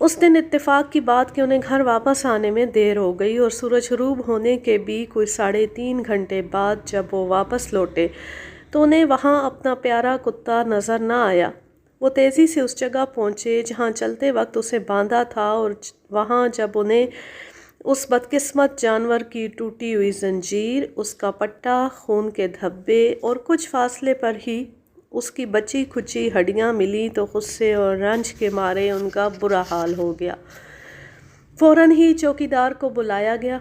اس دن اتفاق کی بات کہ انہیں گھر واپس آنے میں دیر ہو گئی اور سورج غروب ہونے کے بھی کوئی 3.5 گھنٹے بعد جب وہ واپس لوٹے تو انہیں وہاں اپنا پیارا کتا نظر نہ آیا۔ وہ تیزی سے اس جگہ پہنچے جہاں چلتے وقت اسے باندھا تھا، اور وہاں جب انہیں اس بدقسمت جانور کی ٹوٹی ہوئی زنجیر، اس کا پٹا، خون کے دھبے اور کچھ فاصلے پر ہی اس کی بچی کھچی ہڈیاں ملی تو غصے اور رنج کے مارے ان کا برا حال ہو گیا۔ فوراً ہی چوکیدار کو بلایا گیا۔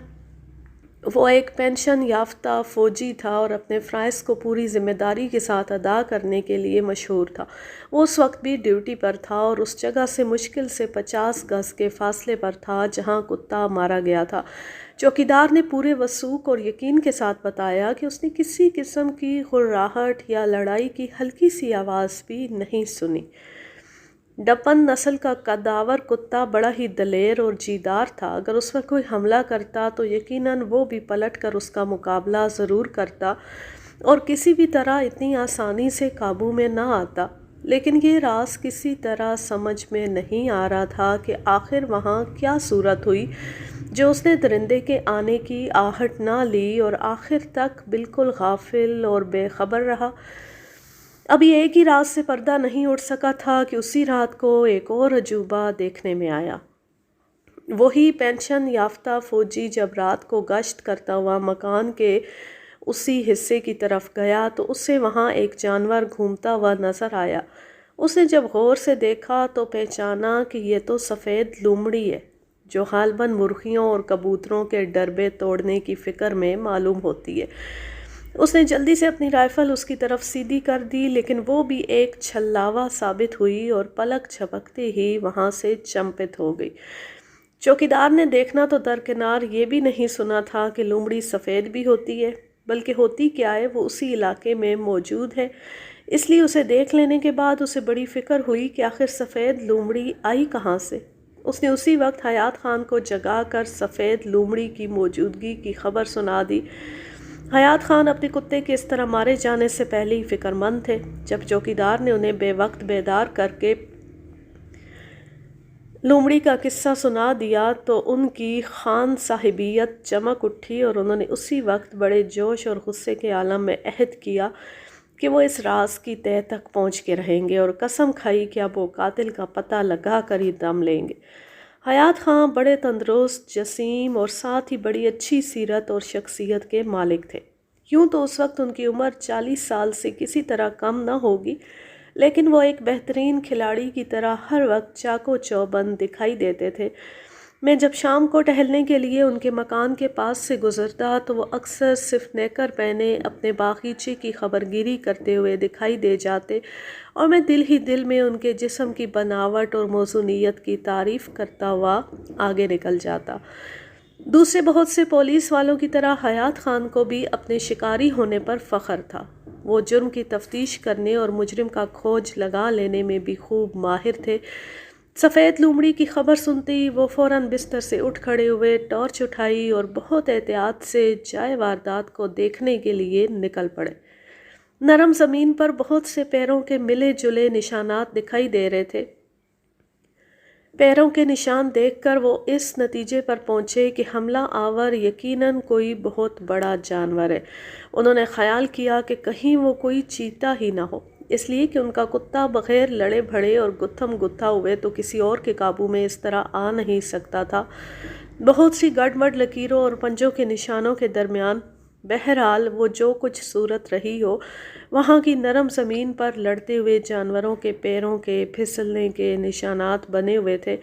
وہ ایک پینشن یافتہ فوجی تھا اور اپنے فرائض کو پوری ذمہ داری کے ساتھ ادا کرنے کے لیے مشہور تھا۔ وہ اس وقت بھی ڈیوٹی پر تھا اور اس جگہ سے مشکل سے 50 گز کے فاصلے پر تھا جہاں کتا مارا گیا تھا۔ چوکیدار نے پورے وثوق اور یقین کے ساتھ بتایا کہ اس نے کسی قسم کی غراہٹ یا لڑائی کی ہلکی سی آواز بھی نہیں سنی۔ ڈپن نسل کا قداور کتا بڑا ہی دلیر اور جیدار تھا۔ اگر اس پر کوئی حملہ کرتا تو یقیناً وہ بھی پلٹ کر اس کا مقابلہ ضرور کرتا اور کسی بھی طرح اتنی آسانی سے قابو میں نہ آتا۔ لیکن یہ راز کسی طرح سمجھ میں نہیں آ رہا تھا کہ آخر وہاں کیا صورت ہوئی جو اس نے درندے کے آنے کی آہٹ نہ لی اور آخر تک بالکل غافل اور بے خبر رہا۔ ابھی ایک ہی راز سے پردہ نہیں اٹھ سکا تھا کہ اسی رات کو ایک اور عجوبہ دیکھنے میں آیا۔ وہی پینشن یافتہ فوجی جب رات کو گشت کرتا ہوا مکان کے اسی حصے کی طرف گیا تو اسے وہاں ایک جانور گھومتا ہوا نظر آیا۔ اس نے جب غور سے دیکھا تو پہچانا کہ یہ تو سفید لومڑی ہے جو غالباً مرغیوں اور کبوتروں کے ڈربے توڑنے کی فکر میں معلوم ہوتی ہے۔ اس نے جلدی سے اپنی رائفل اس کی طرف سیدھی کر دی، لیکن وہ بھی ایک چھلاوا ثابت ہوئی اور پلک جھپکتے ہی وہاں سے چمپت ہو گئی۔ چوکیدار نے دیکھنا تو درکنار یہ بھی نہیں سنا تھا کہ لومڑی سفید بھی ہوتی ہے، بلکہ ہوتی کیا ہے، وہ اسی علاقے میں موجود ہے۔ اس لیے اسے دیکھ لینے کے بعد اسے بڑی فکر ہوئی کہ آخر سفید لومڑی آئی کہاں سے۔ اس نے اسی وقت حیات خان کو جگا کر سفید لومڑی کی موجودگی کی خبر سنا دی۔ حیات خان اپنے کتے کے اس طرح مارے جانے سے پہلے ہی فکر مند تھے۔ جب چوکیدار نے انہیں بے وقت بیدار کر کے لومڑی کا قصہ سنا دیا تو ان کی خان صاحبیت چمک اٹھی اور انہوں نے اسی وقت بڑے جوش اور غصے کے عالم میں عہد کیا کہ وہ اس راز کی تہہ تک پہنچ کے رہیں گے، اور قسم کھائی کہ اب وہ قاتل کا پتہ لگا کر ہی دم لیں گے۔ حیات خان بڑے تندرست، جسیم اور ساتھ ہی بڑی اچھی سیرت اور شخصیت کے مالک تھے۔ یوں تو اس وقت ان کی عمر 40 سال سے کسی طرح کم نہ ہوگی، لیکن وہ ایک بہترین کھلاڑی کی طرح ہر وقت چاق و چوبند دکھائی دیتے تھے۔ میں جب شام کو ٹہلنے کے لیے ان کے مکان کے پاس سے گزرتا تو وہ اکثر صرف نیکر پہنے اپنے باغیچے کی خبرگیری کرتے ہوئے دکھائی دے جاتے، اور میں دل ہی دل میں ان کے جسم کی بناوٹ اور موزونیت کی تعریف کرتا ہوا آگے نکل جاتا۔ دوسرے بہت سے پولیس والوں کی طرح حیات خان کو بھی اپنے شکاری ہونے پر فخر تھا۔ وہ جرم کی تفتیش کرنے اور مجرم کا کھوج لگا لینے میں بھی خوب ماہر تھے۔ سفید لومڑی کی خبر سنتے ہی وہ فوراً بستر سے اٹھ کھڑے ہوئے، ٹارچ اٹھائی اور بہت احتیاط سے جائے واردات کو دیکھنے کے لیے نکل پڑے۔ نرم زمین پر بہت سے پیروں کے ملے جلے نشانات دکھائی دے رہے تھے۔ پیروں کے نشان دیکھ کر وہ اس نتیجے پر پہنچے کہ حملہ آور یقیناً کوئی بہت بڑا جانور ہے۔ انہوں نے خیال کیا کہ کہیں وہ کوئی چیتا ہی نہ ہو، اس لیے کہ ان کا کتا بغیر لڑے بھڑے اور گتھم گتھا ہوئے تو کسی اور کے قابو میں اس طرح آ نہیں سکتا تھا۔ بہت سی گڑبڑ لکیروں اور پنجوں کے نشانوں کے درمیان بہرحال وہ جو کچھ صورت رہی ہو، وہاں کی نرم زمین پر لڑتے ہوئے جانوروں کے پیروں کے پھسلنے کے نشانات بنے ہوئے تھے۔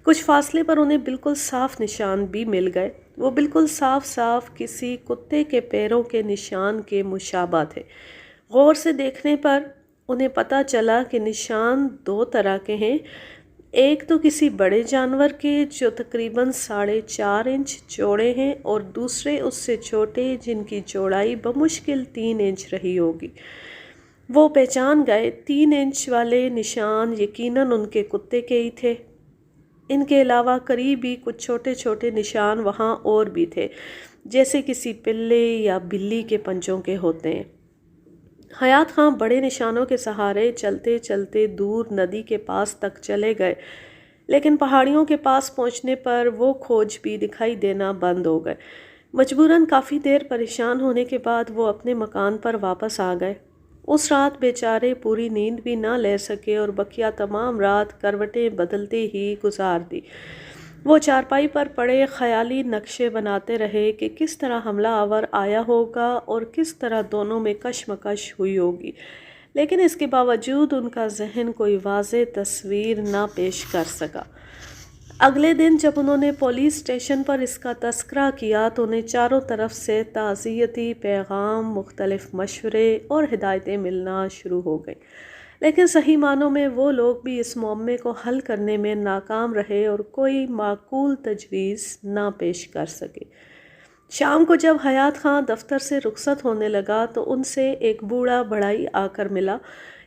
کچھ فاصلے پر انہیں بالکل صاف نشان بھی مل گئے۔ وہ بالکل صاف صاف کسی کتے کے پیروں کے نشان کے مشابہ تھے۔ غور سے دیکھنے پر انہیں پتہ چلا کہ نشان دو طرح کے ہیں، ایک تو کسی بڑے جانور کے جو تقریباً 4.5 انچ چوڑے ہیں، اور دوسرے اس سے چھوٹے جن کی چوڑائی بمشکل 3 انچ رہی ہوگی۔ وہ پہچان گئے 3 انچ والے نشان یقیناً ان کے کتے کے ہی تھے۔ ان کے علاوہ قریب ہی کچھ چھوٹے چھوٹے نشان وہاں اور بھی تھے، جیسے کسی پلے یا بلی کے پنجوں کے ہوتے ہیں۔ حیات خان بڑے نشانوں کے سہارے چلتے چلتے دور ندی کے پاس تک چلے گئے۔ لیکن پہاڑیوں کے پاس پہنچنے پر وہ کھوج بھی دکھائی دینا بند ہو گئے۔ مجبوراً کافی دیر پریشان ہونے کے بعد وہ اپنے مکان پر واپس آ گئے۔ اس رات بیچارے پوری نیند بھی نہ لے سکے اور بقیہ تمام رات کروٹیں بدلتے ہی گزار دی۔ وہ چارپائی پر پڑے خیالی نقشے بناتے رہے کہ کس طرح حملہ آور آیا ہوگا اور کس طرح دونوں میں کشمکش ہوئی ہوگی، لیکن اس کے باوجود ان کا ذہن کوئی واضح تصویر نہ پیش کر سکا۔ اگلے دن جب انہوں نے پولیس اسٹیشن پر اس کا تذکرہ کیا تو انہیں چاروں طرف سے تعزیتی پیغام، مختلف مشورے اور ہدایتیں ملنا شروع ہو گئیں، لیکن صحیح معنوں میں وہ لوگ بھی اس معمے کو حل کرنے میں ناکام رہے اور کوئی معقول تجویز نہ پیش کر سکے۔ شام کو جب حیات خان دفتر سے رخصت ہونے لگا تو ان سے ایک بوڑھا بڑھائی آ کر ملا۔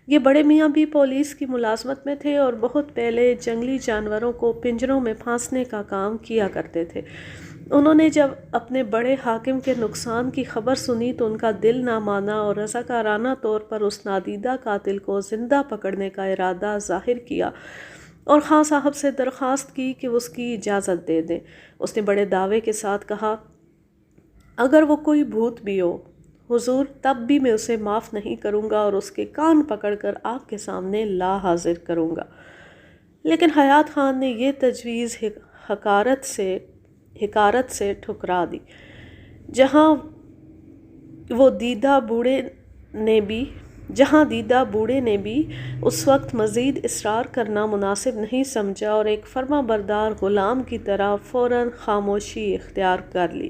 یہ بڑے میاں بھی پولیس کی ملازمت میں تھے اور بہت پہلے جنگلی جانوروں کو پنجروں میں پھانسنے کا کام کیا کرتے تھے۔ انہوں نے جب اپنے بڑے حاکم کے نقصان کی خبر سنی تو ان کا دل نہ مانا اور رضاکارانہ طور پر اس نادیدہ قاتل کو زندہ پکڑنے کا ارادہ ظاہر کیا اور خان صاحب سے درخواست کی کہ وہ اس کی اجازت دے دیں۔ اس نے بڑے دعوے کے ساتھ کہا، اگر وہ کوئی بھوت بھی ہو حضور، تب بھی میں اسے معاف نہیں کروں گا اور اس کے کان پکڑ کر آپ کے سامنے لا حاضر کروں گا۔ لیکن حیات خان نے یہ تجویز حقارت سے ٹھکرا دی۔ جہاں دیدہ بوڑھے نے بھی اس وقت مزید اصرار کرنا مناسب نہیں سمجھا اور ایک فرما بردار غلام کی طرح فوراً خاموشی اختیار کر لی۔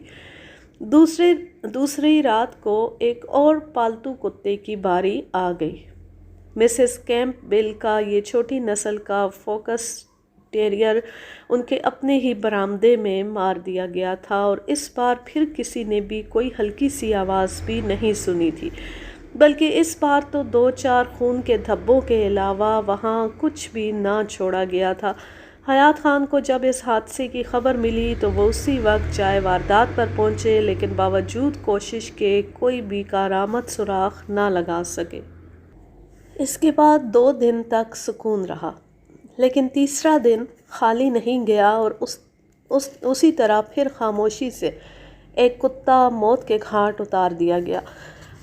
دوسری رات کو ایک اور پالتو کتے کی باری آ گئی۔ مسز کیمپ بیل کا یہ چھوٹی نسل کا فوکس ٹیریئر ان کے اپنے ہی برآمدے میں مار دیا گیا تھا اور اس بار پھر کسی نے بھی کوئی ہلکی سی آواز بھی نہیں سنی تھی، بلکہ اس بار تو 2-4 خون کے دھبوں کے علاوہ وہاں کچھ بھی نہ چھوڑا گیا تھا۔ حیات خان کو جب اس حادثے کی خبر ملی تو وہ اسی وقت جائے واردات پر پہنچے، لیکن باوجود کوشش کے کوئی بھی کارآمد سراغ نہ لگا سکے۔ اس کے بعد 2 دن تک سکون رہا، لیکن تیسرا دن خالی نہیں گیا اور اسی طرح پھر خاموشی سے ایک کتا موت کے گھاٹ اتار دیا گیا۔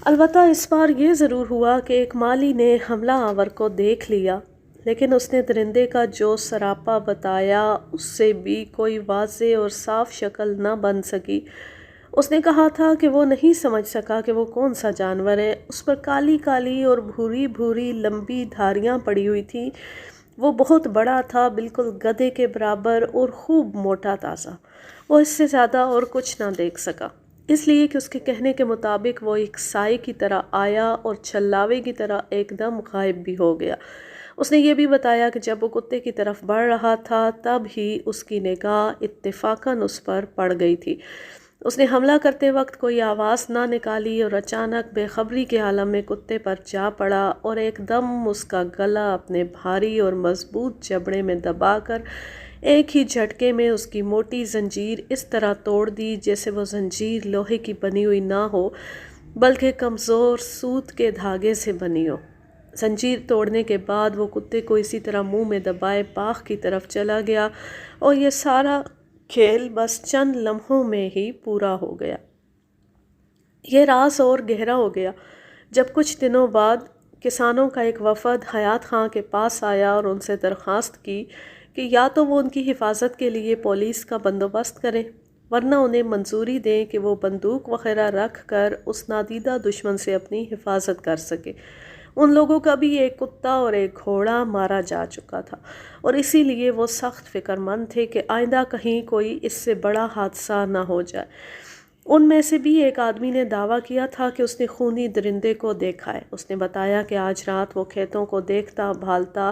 البتہ اس بار یہ ضرور ہوا کہ ایک مالی نے حملہ آور کو دیکھ لیا، لیکن اس نے درندے کا جو سراپا بتایا اس سے بھی کوئی واضح اور صاف شکل نہ بن سکی۔ اس نے کہا تھا کہ وہ نہیں سمجھ سکا کہ وہ کون سا جانور ہے۔ اس پر کالی کالی اور بھوری بھوری لمبی دھاریاں پڑی ہوئی تھیں۔ وہ بہت بڑا تھا، بالکل گدھے کے برابر اور خوب موٹا تازہ۔ وہ اس سے زیادہ اور کچھ نہ دیکھ سکا، اس لیے کہ اس کے کہنے کے مطابق وہ ایک سائے کی طرح آیا اور چھلاوے کی طرح ایک دم غائب بھی ہو گیا۔ اس نے یہ بھی بتایا کہ جب وہ کتے کی طرف بڑھ رہا تھا تب ہی اس کی نگاہ اتفاقاً اس پر پڑ گئی تھی۔ اس نے حملہ کرتے وقت کوئی آواز نہ نکالی اور اچانک بے خبری کے عالم میں کتے پر جا پڑا اور ایک دم اس کا گلا اپنے بھاری اور مضبوط جبڑے میں دبا کر ایک ہی جھٹکے میں اس کی موٹی زنجیر اس طرح توڑ دی جیسے وہ زنجیر لوہے کی بنی ہوئی نہ ہو بلکہ کمزور سوت کے دھاگے سے بنی ہو۔ زنجیر توڑنے کے بعد وہ کتے کو اسی طرح منہ میں دبائے باغ کی طرف چلا گیا اور یہ سارا کھیل بس چند لمحوں میں ہی پورا ہو گیا۔ یہ راز اور گہرا ہو گیا جب کچھ دنوں بعد کسانوں کا ایک وفد حیات خان کے پاس آیا اور ان سے درخواست کی کہ یا تو وہ ان کی حفاظت کے لیے پولیس کا بندوبست کریں ورنہ انہیں منظوری دیں کہ وہ بندوق وغیرہ رکھ کر اس نادیدہ دشمن سے اپنی حفاظت کر سکے۔ ان لوگوں کا بھی ایک کتا اور ایک گھوڑا مارا جا چکا تھا اور اسی لیے وہ سخت فکر مند تھے کہ آئندہ کہیں کوئی اس سے بڑا حادثہ نہ ہو جائے۔ ان میں سے بھی ایک آدمی نے دعویٰ کیا تھا کہ اس نے خونی درندے کو دیکھا ہے۔ اس نے بتایا کہ آج رات وہ کھیتوں کو دیکھتا بھالتا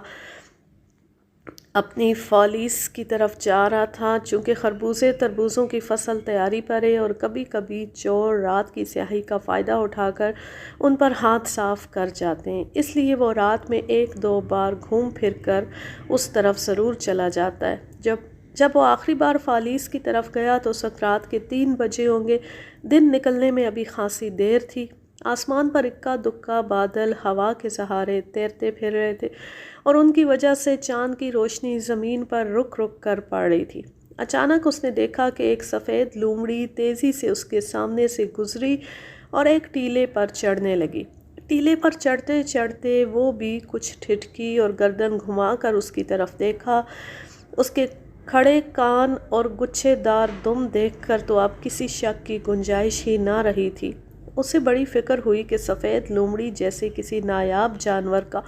اپنی فالیس کی طرف جا رہا تھا، چونکہ خربوزے تربوزوں کی فصل تیاری پر ہے اور کبھی کبھی چور رات کی سیاہی کا فائدہ اٹھا کر ان پر ہاتھ صاف کر جاتے ہیں، اس لیے وہ رات میں 1-2 بار گھوم پھر کر اس طرف ضرور چلا جاتا ہے۔ جب وہ آخری بار فالیس کی طرف گیا تو اس وقت رات کے 3 بجے ہوں گے۔ دن نکلنے میں ابھی خاصی دیر تھی۔ آسمان پر اکا دکا بادل ہوا کے سہارے تیرتے پھر رہے تھے اور ان کی وجہ سے چاند کی روشنی زمین پر رک رک کر پڑ رہی تھی۔ اچانک اس نے دیکھا کہ ایک سفید لومڑی تیزی سے اس کے سامنے سے گزری اور ایک ٹیلے پر چڑھنے لگی۔ ٹیلے پر چڑھتے چڑھتے وہ بھی کچھ ٹھٹکی اور گردن گھما کر اس کی طرف دیکھا۔ اس کے کھڑے کان اور گچھے دار دم دیکھ کر تو اب کسی شک کی گنجائش ہی نہ رہی تھی۔ اسے بڑی فکر ہوئی کہ سفید لومڑی جیسے کسی نایاب جانور کا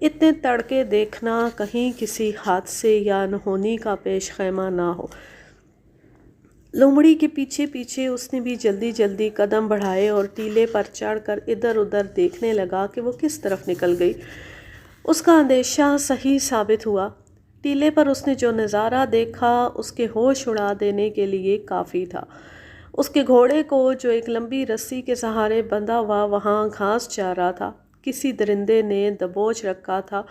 اتنے تڑکے دیکھنا کہیں کسی حادثے یا انہونی کا پیش خیمہ نہ ہو۔ لومڑی کے پیچھے پیچھے اس نے بھی جلدی جلدی قدم بڑھائے اور ٹیلے پر چڑھ کر ادھر ادھر دیکھنے لگا کہ وہ کس طرف نکل گئی۔ اس کا اندیشہ صحیح ثابت ہوا۔ ٹیلے پر اس نے جو نظارہ دیکھا اس کے ہوش اڑا دینے کے لیے کافی تھا۔ اس کے گھوڑے کو جو ایک لمبی رسی کے سہارے بندھا ہوا وہاں گھاس چار رہا تھا، کسی درندے نے دبوچ رکھا تھا۔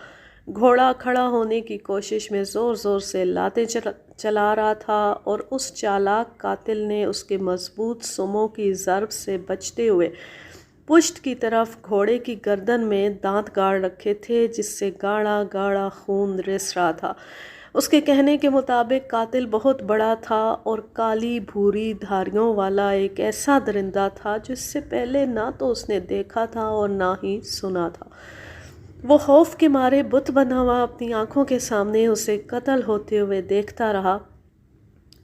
گھوڑا کھڑا ہونے کی کوشش میں زور زور سے لاتیں چلا رہا تھا اور اس چالاک قاتل نے اس کے مضبوط سموں کی ضرب سے بچتے ہوئے پشت کی طرف گھوڑے کی گردن میں دانت گاڑ رکھے تھے جس سے گاڑھا گاڑھا خون رس رہا تھا۔ اس کے کہنے کے مطابق قاتل بہت بڑا تھا اور کالی بھوری دھاریوں والا ایک ایسا درندہ تھا جس سے پہلے نہ تو اس نے دیکھا تھا اور نہ ہی سنا تھا۔ وہ خوف کے مارے بت بنا ہوا اپنی آنکھوں کے سامنے اسے قتل ہوتے ہوئے دیکھتا رہا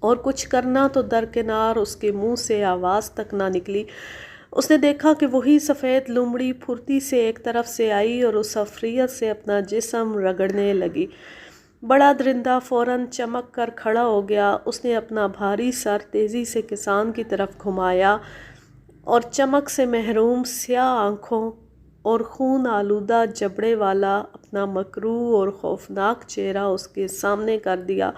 اور کچھ کرنا تو درکنار اس کے منہ سے آواز تک نہ نکلی۔ اس نے دیکھا کہ وہی سفید لومڑی پھرتی سے ایک طرف سے آئی اور اس افریت سے اپنا جسم رگڑنے لگی۔ بڑا درندہ فوراً چمک کر کھڑا ہو گیا۔ اس نے اپنا بھاری سر تیزی سے کسان کی طرف گھمایا اور چمک سے محروم سیاہ آنکھوں اور خون آلودہ جبڑے والا اپنا مکروہ اور خوفناک چہرہ اس کے سامنے کر دیا۔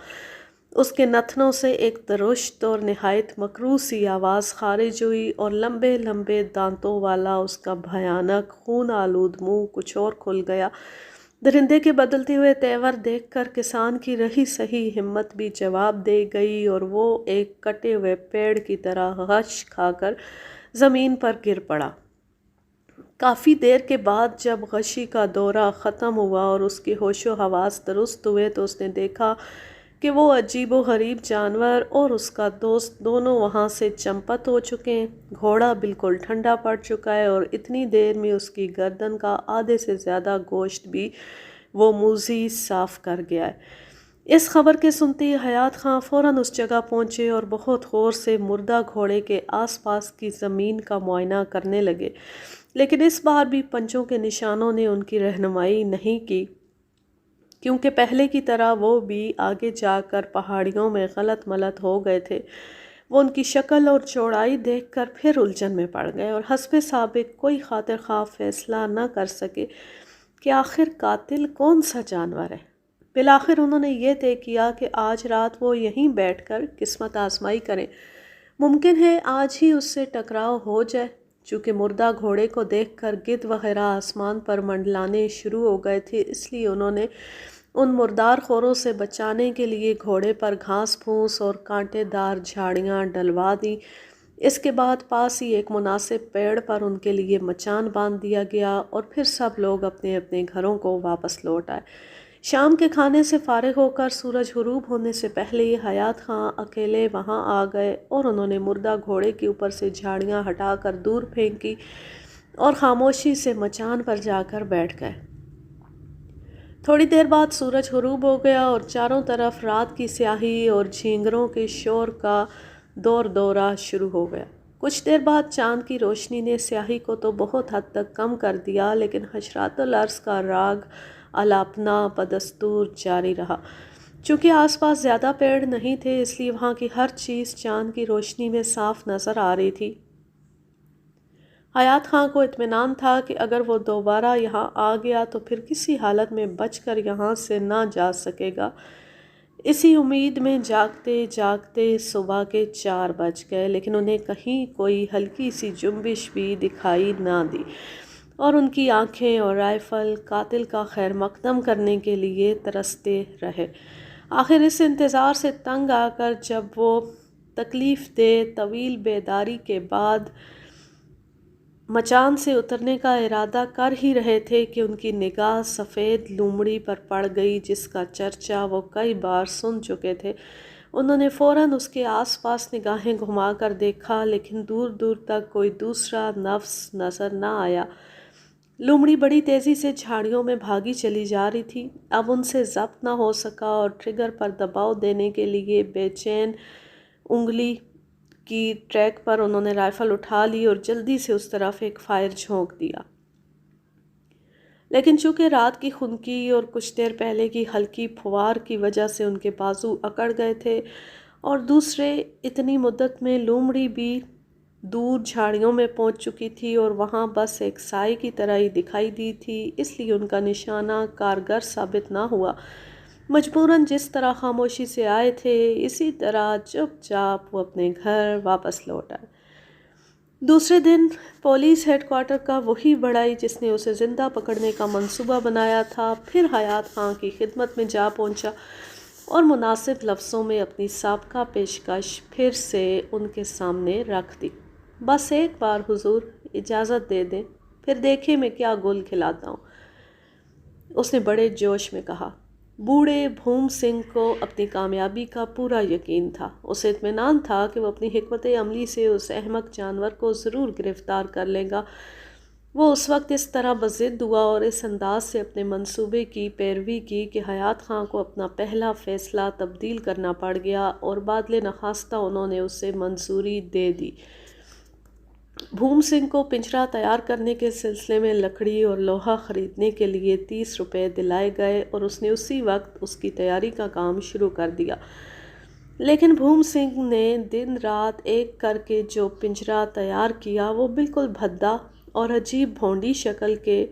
اس کے نتنوں سے ایک درشت اور نہایت مکروہ سی آواز خارج ہوئی اور لمبے لمبے دانتوں والا اس کا بھیانک خون آلود منہ کچھ اور کھل گیا۔ درندے کے بدلتے ہوئے تیور دیکھ کر کسان کی رہی سہی ہمت بھی جواب دے گئی اور وہ ایک کٹے ہوئے پیڑ کی طرح غش کھا کر زمین پر گر پڑا۔ کافی دیر کے بعد جب غشی کا دورہ ختم ہوا اور اس کے ہوش و حواس درست ہوئے تو اس نے دیکھا کہ وہ عجیب و غریب جانور اور اس کا دوست دونوں وہاں سے چمپت ہو چکے ہیں۔ گھوڑا بالکل ٹھنڈا پڑ چکا ہے اور اتنی دیر میں اس کی گردن کا آدھے سے زیادہ گوشت بھی وہ موذی صاف کر گیا ہے۔ اس خبر کے سنتے ہی حیات خان فوراً اس جگہ پہنچے اور بہت غور سے مردہ گھوڑے کے آس پاس کی زمین کا معائنہ کرنے لگے، لیکن اس بار بھی پنجوں کے نشانوں نے ان کی رہنمائی نہیں کی، کیونکہ پہلے کی طرح وہ بھی آگے جا کر پہاڑیوں میں غلط ملت ہو گئے تھے۔ وہ ان کی شکل اور چوڑائی دیکھ کر پھر الجھن میں پڑ گئے اور حسب سابق کوئی خاطر خواہ فیصلہ نہ کر سکے کہ آخر قاتل کون سا جانور ہے۔ بالآخر انہوں نے یہ طے کیا کہ آج رات وہ یہیں بیٹھ کر قسمت آزمائی کریں۔ ممکن ہے آج ہی اس سے ٹکراؤ ہو جائے۔ چونکہ مردہ گھوڑے کو دیکھ کر گدھ وغیرہ آسمان پر منڈلانے شروع ہو گئے تھے، اس لیے انہوں نے ان مردار خوروں سے بچانے کے لیے گھوڑے پر گھاس پھوس اور کانٹے دار جھاڑیاں ڈلوا دیں۔ اس کے بعد پاس ہی ایک مناسب پیڑ پر ان کے لیے مچان باندھ دیا گیا اور پھر سب لوگ اپنے اپنے گھروں کو واپس لوٹ آئے۔ شام کے کھانے سے فارغ ہو کر سورج غروب ہونے سے پہلے حیات خان اکیلے وہاں آ گئے اور انہوں نے مردہ گھوڑے کے اوپر سے جھاڑیاں ہٹا کر دور پھینکی اور خاموشی سے مچان پر جا کر بیٹھ گئے۔ تھوڑی دیر بعد سورج غروب ہو گیا اور چاروں طرف رات کی سیاہی اور جھینگروں کے شور کا دور دورہ شروع ہو گیا۔ کچھ دیر بعد چاند کی روشنی نے سیاہی کو تو بہت حد تک کم کر دیا، لیکن حشرات الارض کا راگ الاپنا بدستور جاری رہا۔ چونکہ آس پاس زیادہ پیڑ نہیں تھے اس لیے وہاں کی ہر چیز چاند کی روشنی میں صاف نظر آ رہی تھی۔ حیات خان کو اطمینان تھا کہ اگر وہ دوبارہ یہاں آ گیا تو پھر کسی حالت میں بچ کر یہاں سے نہ جا سکے گا۔ اسی امید میں جاگتے جاگتے صبح کے 4 بج گئے، لیکن انہیں کہیں کوئی ہلکی سی جنبش بھی دکھائی نہ دی اور ان کی آنکھیں اور رائفل قاتل کا خیر مقدم کرنے کے لیے ترستے رہے۔ آخر اس انتظار سے تنگ آ کر جب وہ تکلیف دہ طویل بیداری کے بعد مچان سے اترنے کا ارادہ کر ہی رہے تھے کہ ان کی نگاہ سفید لومڑی پر پڑ گئی، جس کا چرچا وہ کئی بار سن چکے تھے۔ انہوں نے فوراً اس کے آس پاس نگاہیں گھما کر دیکھا، لیکن دور دور تک کوئی دوسرا نفس نظر نہ آیا۔ لومڑی بڑی تیزی سے جھاڑیوں میں بھاگی چلی جا رہی تھی۔ اب ان سے ضبط نہ ہو سکا اور ٹریگر پر دباؤ دینے کے لیے بے چین انگلی کی ٹریک پر انہوں نے رائفل اٹھا لی اور جلدی سے اس طرف ایک فائر جھونک دیا۔ لیکن چونکہ رات کی خنکی اور کچھ دیر پہلے کی ہلکی پھوار کی وجہ سے ان کے بازو اکڑ گئے تھے، اور دوسرے اتنی مدت میں لومڑی بھی دور جھاڑیوں میں پہنچ چکی تھی اور وہاں بس ایک سائے کی طرح ہی دکھائی دی تھی، اس لیے ان کا نشانہ کارگر ثابت نہ ہوا۔ مجبوراً جس طرح خاموشی سے آئے تھے، اسی طرح چپ چاپ وہ اپنے گھر واپس لوٹ آئے۔ دوسرے دن پولیس ہیڈ کوارٹر کا وہی بڑائی جس نے اسے زندہ پکڑنے کا منصوبہ بنایا تھا، پھر حیات خان کی خدمت میں جا پہنچا اور مناسب لفظوں میں اپنی سابقہ پیشکش پھر سے ان کے سامنے رکھ دی۔ بس ایک بار حضور اجازت دے دیں، پھر دیکھیں میں کیا گل کھلاتا ہوں، اس نے بڑے جوش میں کہا۔ بوڑھے بھوم سنگھ کو اپنی کامیابی کا پورا یقین تھا۔ اسے اطمینان تھا کہ وہ اپنی حکمت عملی سے اس احمق جانور کو ضرور گرفتار کر لے گا۔ وہ اس وقت اس طرح بضد ہوا اور اس انداز سے اپنے منصوبے کی پیروی کی کہ حیات خان کو اپنا پہلا فیصلہ تبدیل کرنا پڑ گیا، اور بادل نخواستہ انہوں نے اسے منظوری دے دی۔ بھوم سنگھ کو پنجرہ تیار کرنے کے سلسلے میں لکڑی اور لوہا خریدنے کے لیے 30 روپے دلائے گئے اور اس نے اسی وقت اس کی تیاری کا کام شروع کر دیا۔ لیکن بھوم سنگھ نے دن رات ایک کر کے جو پنجرہ تیار کیا وہ بالکل بھدا اور عجیب بھونڈی شکل کے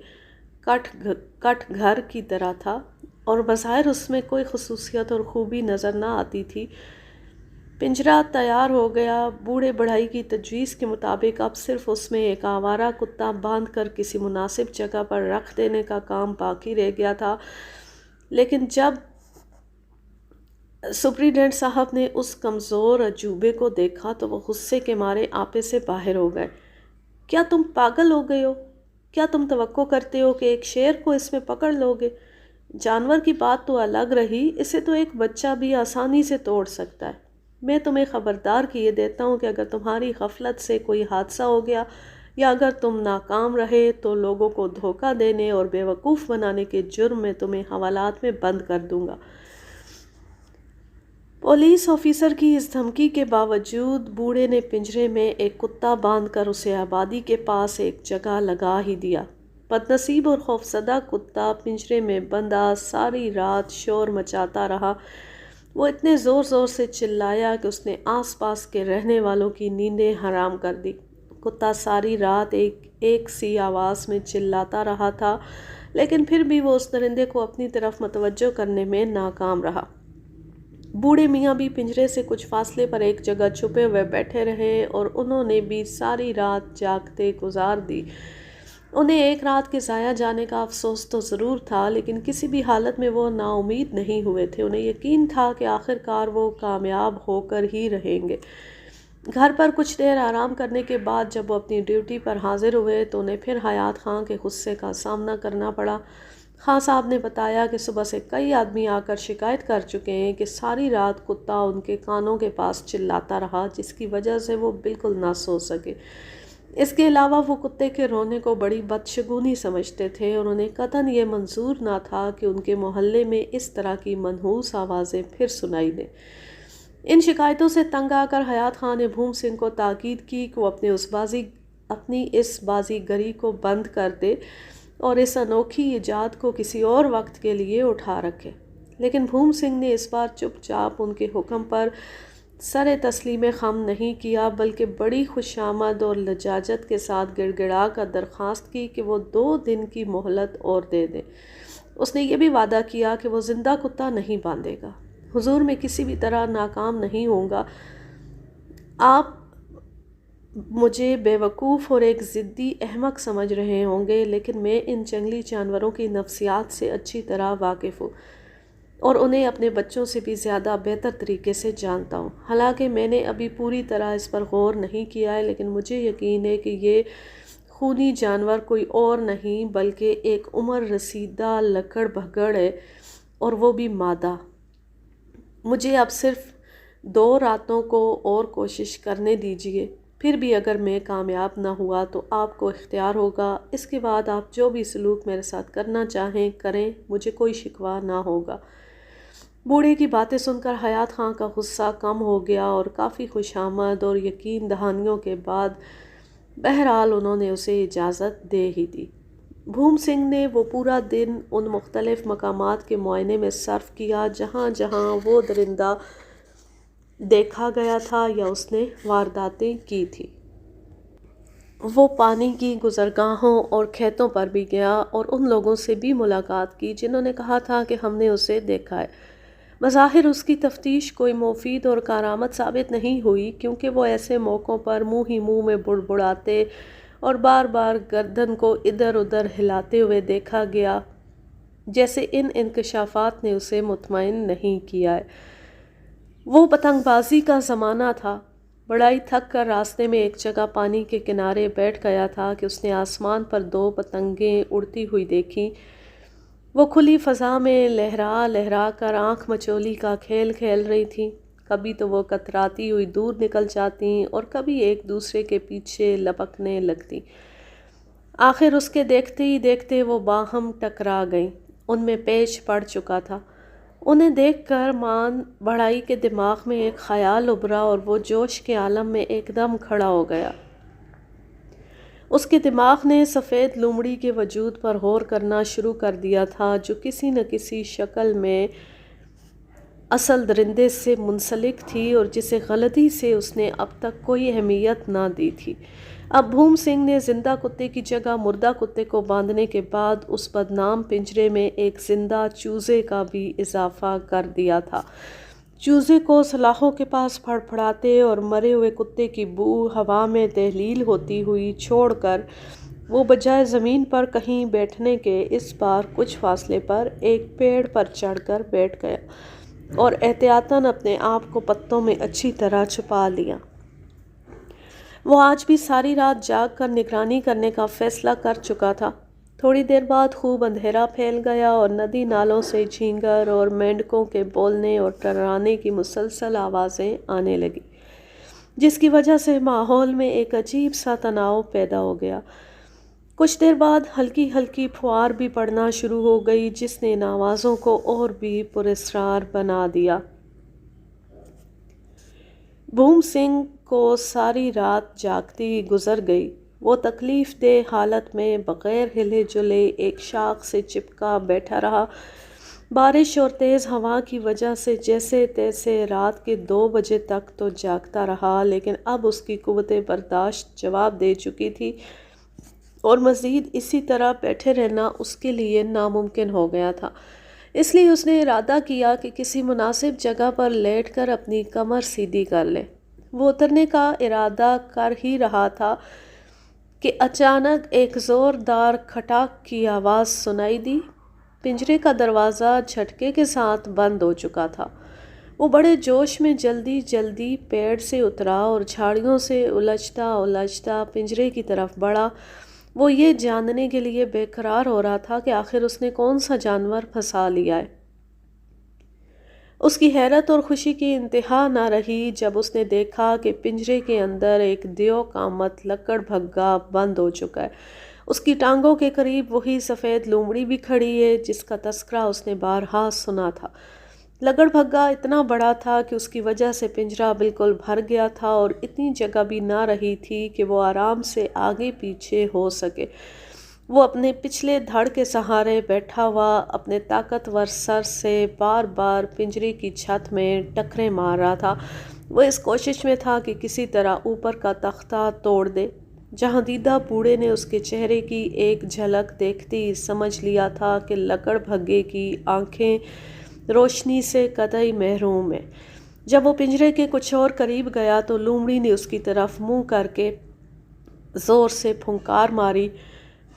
کٹ گھر کی طرح تھا، اور بظاہر اس میں کوئی خصوصیت اور خوبی نظر نہ آتی تھی۔ پنجرہ تیار ہو گیا۔ بوڑھے بڑھائی کی تجویز کے مطابق اب صرف اس میں ایک آوارہ کتا باندھ کر کسی مناسب جگہ پر رکھ دینے کا کام باقی رہ گیا تھا۔ لیکن جب سپرنٹنڈنٹ صاحب نے اس کمزور عجوبے کو دیکھا تو وہ غصے کے مارے آپے سے باہر ہو گئے۔ کیا تم پاگل ہو گئے ہو؟ کیا تم توقع کرتے ہو کہ ایک شیر کو اس میں پکڑ لو گے؟ جانور کی بات تو الگ رہی، اسے تو ایک بچہ بھی آسانی سے توڑ سکتا ہے۔ میں تمہیں خبردار کیے دیتا ہوں کہ اگر تمہاری غفلت سے کوئی حادثہ ہو گیا یا اگر تم ناکام رہے تو لوگوں کو دھوکہ دینے اور بیوقوف بنانے کے جرم میں تمہیں حوالات میں بند کر دوں گا۔ پولیس آفیسر کی اس دھمکی کے باوجود بوڑھے نے پنجرے میں ایک کتا باندھ کر اسے آبادی کے پاس ایک جگہ لگا ہی دیا۔ بدنصیب اور خوفزدہ کتا پنجرے میں بندھا ساری رات شور مچاتا رہا۔ وہ اتنے زور زور سے چلایا کہ اس نے آس پاس کے رہنے والوں کی نیندیں حرام کر دی۔ کتا ساری رات ایک سی آواز میں چلاتا رہا تھا، لیکن پھر بھی وہ اس درندے کو اپنی طرف متوجہ کرنے میں ناکام رہا۔ بوڑھے میاں بھی پنجرے سے کچھ فاصلے پر ایک جگہ چھپے ہوئے بیٹھے رہے اور انہوں نے بھی ساری رات جاگتے گزار دی۔ انہیں ایک رات کے ضائع جانے کا افسوس تو ضرور تھا، لیکن کسی بھی حالت میں وہ نا امید نہیں ہوئے تھے۔ انہیں یقین تھا کہ آخر کار وہ کامیاب ہو کر ہی رہیں گے۔ گھر پر کچھ دیر آرام کرنے کے بعد جب وہ اپنی ڈیوٹی پر حاضر ہوئے تو انہیں پھر حیات خان کے غصے کا سامنا کرنا پڑا۔ خان صاحب نے بتایا کہ صبح سے کئی آدمی آ کر شکایت کر چکے ہیں کہ ساری رات کتا ان کے کانوں کے پاس چلاتا رہا، جس کی وجہ سے وہ بالکل نہ سو سکے۔ اس کے علاوہ وہ کتے کے رونے کو بڑی بدشگونی سمجھتے تھے اور انہیں قطعاً یہ منظور نہ تھا کہ ان کے محلے میں اس طرح کی منحوس آوازیں پھر سنائی دیں۔ ان شکایتوں سے تنگ آ کر حیات خان نے بھوم سنگھ کو تاکید کی کہ وہ اپنی اس بازی گری کو بند کر دے اور اس انوکھی ایجاد کو کسی اور وقت کے لیے اٹھا رکھے۔ لیکن بھوم سنگھ نے اس بار چپ چاپ ان کے حکم پر سر تسلیم خم نہیں کیا، بلکہ بڑی خوشامد اور لجاجت کے ساتھ گڑ گڑا کر درخواست کی کہ وہ 2 دن کی مہلت اور دے دیں۔ اس نے یہ بھی وعدہ کیا کہ وہ زندہ کتا نہیں باندھے گا۔ حضور میں کسی بھی طرح ناکام نہیں ہوں گا۔ آپ مجھے بیوقوف اور ایک ضدی احمق سمجھ رہے ہوں گے، لیکن میں ان جنگلی جانوروں کی نفسیات سے اچھی طرح واقف ہوں اور انہیں اپنے بچوں سے بھی زیادہ بہتر طریقے سے جانتا ہوں۔ حالانکہ میں نے ابھی پوری طرح اس پر غور نہیں کیا ہے، لیکن مجھے یقین ہے کہ یہ خونی جانور کوئی اور نہیں بلکہ ایک عمر رسیدہ لکڑ بھگڑ ہے، اور وہ بھی مادہ۔ مجھے اب صرف 2 راتوں کو اور کوشش کرنے دیجیے، پھر بھی اگر میں کامیاب نہ ہوا تو آپ کو اختیار ہوگا، اس کے بعد آپ جو بھی سلوک میرے ساتھ کرنا چاہیں کریں، مجھے کوئی شکوہ نہ ہوگا۔ بوڑھے کی باتیں سن کر حیات خان کا غصہ کم ہو گیا، اور کافی خوش آمد اور یقین دہانیوں کے بعد بہرحال انہوں نے اسے اجازت دے ہی دی۔ بھوم سنگھ نے وہ پورا دن ان مختلف مقامات کے معائنے میں صرف کیا جہاں جہاں وہ درندہ دیکھا گیا تھا یا اس نے وارداتیں کی تھی۔ وہ پانی کی گزرگاہوں اور کھیتوں پر بھی گیا اور ان لوگوں سے بھی ملاقات کی جنہوں نے کہا تھا کہ ہم نے اسے دیکھا ہے۔ بظاہر اس کی تفتیش کوئی مفید اور کارآمد ثابت نہیں ہوئی، کیونکہ وہ ایسے موقعوں پر منہ ہی منہ میں بڑبڑاتے اور بار بار گردن کو ادھر ادھر ہلاتے ہوئے دیکھا گیا، جیسے ان انکشافات نے اسے مطمئن نہیں کیا ہے۔ وہ پتنگ بازی کا زمانہ تھا۔ بڑا ہی تھک کر راستے میں ایک جگہ پانی کے کنارے بیٹھ گیا تھا کہ اس نے آسمان پر 2 پتنگیں اڑتی ہوئی دیکھی۔ وہ کھلی فضا میں لہرا لہرا کر آنکھ مچولی کا کھیل کھیل رہی تھیں۔ کبھی تو وہ کتراتی ہوئی دور نکل جاتیں اور کبھی ایک دوسرے کے پیچھے لپکنے لگتیں۔ آخر اس کے دیکھتے ہی دیکھتے وہ باہم ٹکرا گئیں۔ ان میں پیچ پڑ چکا تھا۔ انہیں دیکھ کر مان بڑھائی کے دماغ میں ایک خیال ابھرا اور وہ جوش کے عالم میں ایک دم کھڑا ہو گیا۔ اس کے دماغ نے سفید لومڑی کے وجود پر غور کرنا شروع کر دیا تھا، جو کسی نہ کسی شکل میں اصل درندے سے منسلک تھی اور جسے غلطی سے اس نے اب تک کوئی اہمیت نہ دی تھی۔ اب بھوم سنگھ نے زندہ کتے کی جگہ مردہ کتے کو باندھنے کے بعد اس بدنام پنجرے میں ایک زندہ چوزے کا بھی اضافہ کر دیا تھا۔ چوزے کو سلاخوں کے پاس پھڑپھڑاتے اور مرے ہوئے کتے کی بو ہوا میں تحلیل ہوتی ہوئی چھوڑ کر وہ بجائے زمین پر کہیں بیٹھنے کے اس بار کچھ فاصلے پر ایک پیڑ پر چڑھ کر بیٹھ گیا اور احتیاطاً اپنے آپ کو پتوں میں اچھی طرح چھپا لیا۔ وہ آج بھی ساری رات جاگ کر نگرانی کرنے کا فیصلہ کر چکا تھا۔ تھوڑی دیر بعد خوب اندھیرا پھیل گیا اور ندی نالوں سے جھینگر اور مینڈکوں کے بولنے اور ٹررانے کی مسلسل آوازیں آنے لگیں، جس کی وجہ سے ماحول میں ایک عجیب سا تناؤ پیدا ہو گیا۔ کچھ دیر بعد ہلکی ہلکی پھوار بھی پڑنا شروع ہو گئی، جس نے ان آوازوں کو اور بھی پراسرار بنا دیا۔ بھوم سنگھ کو ساری رات جاگتی گزر گئی۔ وہ تکلیف دہ حالت میں بغیر ہلے جلے ایک شاخ سے چپکا بیٹھا رہا۔ بارش اور تیز ہوا کی وجہ سے جیسے تیسے رات کے 2 بجے تک تو جاگتا رہا، لیکن اب اس کی قوت برداشت جواب دے چکی تھی اور مزید اسی طرح بیٹھے رہنا اس کے لیے ناممکن ہو گیا تھا۔ اس لیے اس نے ارادہ کیا کہ کسی مناسب جگہ پر لیٹ کر اپنی کمر سیدھی کر لے۔ وہ اترنے کا ارادہ کر ہی رہا تھا کہ اچانک ایک زوردار کھٹاک کی آواز سنائی دی۔ پنجرے کا دروازہ جھٹکے کے ساتھ بند ہو چکا تھا۔ وہ بڑے جوش میں جلدی جلدی پیڑ سے اترا اور جھاڑیوں سے الجھتا الجھتا پنجرے کی طرف بڑھا۔ وہ یہ جاننے کے لیے بے قرار ہو رہا تھا کہ آخر اس نے کون سا جانور پھنسا لیا ہے۔ اس کی حیرت اور خوشی کی انتہا نہ رہی جب اس نے دیکھا کہ پنجرے کے اندر ایک دیو قامت لکڑ بھگا بند ہو چکا ہے۔ اس کی ٹانگوں کے قریب وہی سفید لومڑی بھی کھڑی ہے جس کا تذکرہ اس نے بارہا سنا تھا۔ لکڑ بھگا اتنا بڑا تھا کہ اس کی وجہ سے پنجرہ بالکل بھر گیا تھا اور اتنی جگہ بھی نہ رہی تھی کہ وہ آرام سے آگے پیچھے ہو سکے۔ وہ اپنے پچھلے دھڑ کے سہارے بیٹھا ہوا اپنے طاقتور سر سے بار بار پنجرے کی چھت میں ٹکریں مار رہا تھا۔ وہ اس کوشش میں تھا کہ کسی طرح اوپر کا تختہ توڑ دے۔ جہاں دیدہ بوڑھے نے اس کے چہرے کی ایک جھلک دیکھتی سمجھ لیا تھا کہ لکڑ بھگے کی آنکھیں روشنی سے قطعی محروم ہیں۔ جب وہ پنجرے کے کچھ اور قریب گیا تو لومڑی نے اس کی طرف منہ کر کے زور سے پھنکار ماری۔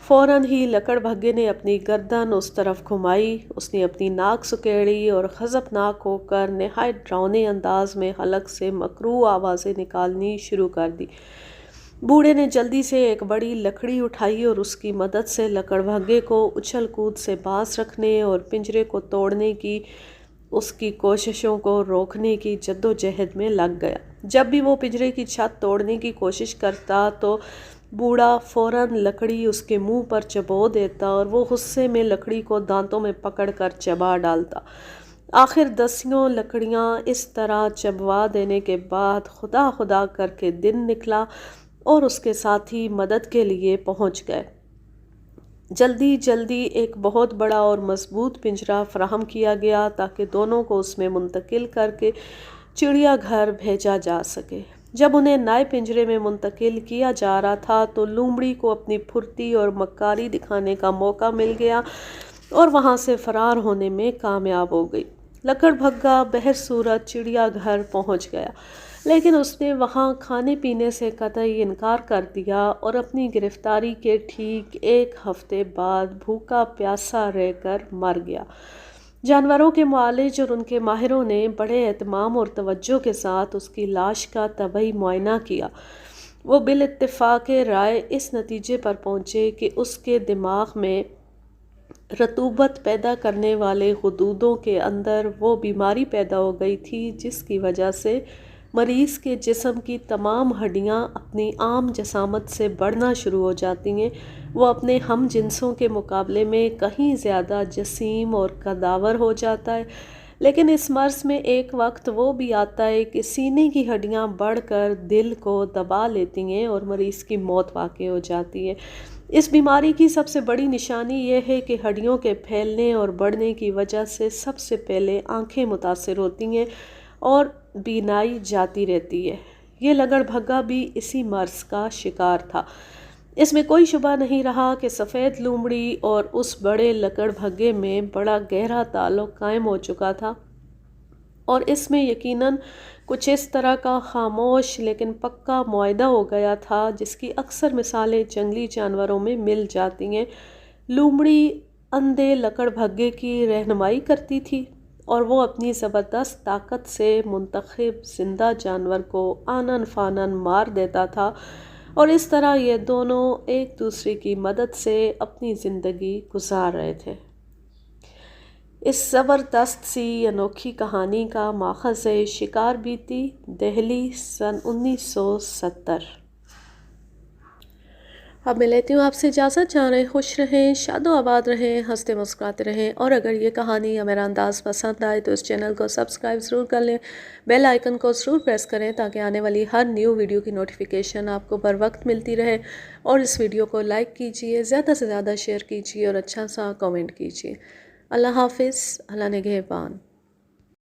فوراً ہی لکڑ بھگے نے اپنی گردن اس طرف گھمائی۔ اس نے اپنی ناک سکیڑی اور غضبناک ہو کر نہایت ڈراؤنے انداز میں حلق سے مکروہ آوازیں نکالنی شروع کر دی۔ بوڑھے نے جلدی سے ایک بڑی لکڑی اٹھائی اور اس کی مدد سے لکڑبھگے کو اچھل کود سے باز رکھنے اور پنجرے کو توڑنے کی اس کی کوششوں کو روکنے کی جدوجہد میں لگ گیا۔ جب بھی وہ پنجرے کی چھت توڑنے کی کوشش کرتا تو بوڑھا فوراً لکڑی اس کے منہ پر چبو دیتا اور وہ غصے میں لکڑی کو دانتوں میں پکڑ کر چبا ڈالتا۔ آخر دسیوں لکڑیاں اس طرح چبوا دینے کے بعد خدا خدا کر کے دن نکلا اور اس کے ساتھی مدد کے لیے پہنچ گئے۔ جلدی جلدی ایک بہت بڑا اور مضبوط پنجرہ فراہم کیا گیا تاکہ دونوں کو اس میں منتقل کر کے چڑیا گھر بھیجا جا سکے۔ جب انہیں نئے پنجرے میں منتقل کیا جا رہا تھا تو لومڑی کو اپنی پھرتی اور مکاری دکھانے کا موقع مل گیا اور وہاں سے فرار ہونے میں کامیاب ہو گئی۔ لکڑبھگا بہر صورت چڑیا گھر پہنچ گیا، لیکن اس نے وہاں کھانے پینے سے قطعی انکار کر دیا اور اپنی گرفتاری کے ٹھیک 1 ہفتے بعد بھوکا پیاسا رہ کر مر گیا۔ جانوروں کے معالج اور ان کے ماہروں نے بڑے اہتمام اور توجہ کے ساتھ اس کی لاش کا طبی معائنہ کیا۔ وہ بالاتفاق رائے اس نتیجے پر پہنچے کہ اس کے دماغ میں رطوبت پیدا کرنے والے غدودوں کے اندر وہ بیماری پیدا ہو گئی تھی جس کی وجہ سے مریض کے جسم کی تمام ہڈیاں اپنی عام جسامت سے بڑھنا شروع ہو جاتی ہیں۔ وہ اپنے ہم جنسوں کے مقابلے میں کہیں زیادہ جسیم اور قداور ہو جاتا ہے، لیکن اس مرض میں ایک وقت وہ بھی آتا ہے کہ سینے کی ہڈیاں بڑھ کر دل کو دبا لیتی ہیں اور مریض کی موت واقع ہو جاتی ہے۔ اس بیماری کی سب سے بڑی نشانی یہ ہے کہ ہڈیوں کے پھیلنے اور بڑھنے کی وجہ سے سب سے پہلے آنکھیں متاثر ہوتی ہیں اور بینائی جاتی رہتی ہے۔ یہ لکڑبھگا بھی اسی مرض کا شکار تھا۔ اس میں کوئی شبہ نہیں رہا کہ سفید لومڑی اور اس بڑے لکڑبھگے میں بڑا گہرا تعلق قائم ہو چکا تھا، اور اس میں یقیناً کچھ اس طرح کا خاموش لیکن پکا معاہدہ ہو گیا تھا جس کی اکثر مثالیں جنگلی جانوروں میں مل جاتی ہیں۔ لومڑی اندھے لکڑبھگے کی رہنمائی کرتی تھی اور وہ اپنی زبردست طاقت سے منتخب زندہ جانور کو آنن فانن مار دیتا تھا، اور اس طرح یہ دونوں ایک دوسرے کی مدد سے اپنی زندگی گزار رہے تھے۔ اس زبردست سی انوکھی کہانی کا ماخذ ہے شکار بیتی، دہلی، سن 1970۔ اب میں لیتی ہوں آپ سے اجازت۔ جاں رہیں، خوش رہیں، شاد و آباد رہیں، ہنستے مسکراتے رہیں، اور اگر یہ کہانی یا میرا انداز پسند آئے تو اس چینل کو سبسکرائب ضرور کر لیں، بیل آئیکن کو ضرور پریس کریں تاکہ آنے والی ہر نیو ویڈیو کی نوٹیفیکیشن آپ کو بر وقت ملتی رہے، اور اس ویڈیو کو لائک کیجئے، زیادہ سے زیادہ شیئر کیجئے اور اچھا سا کومنٹ کیجئے۔ اللہ حافظ، اللہ نگہبان۔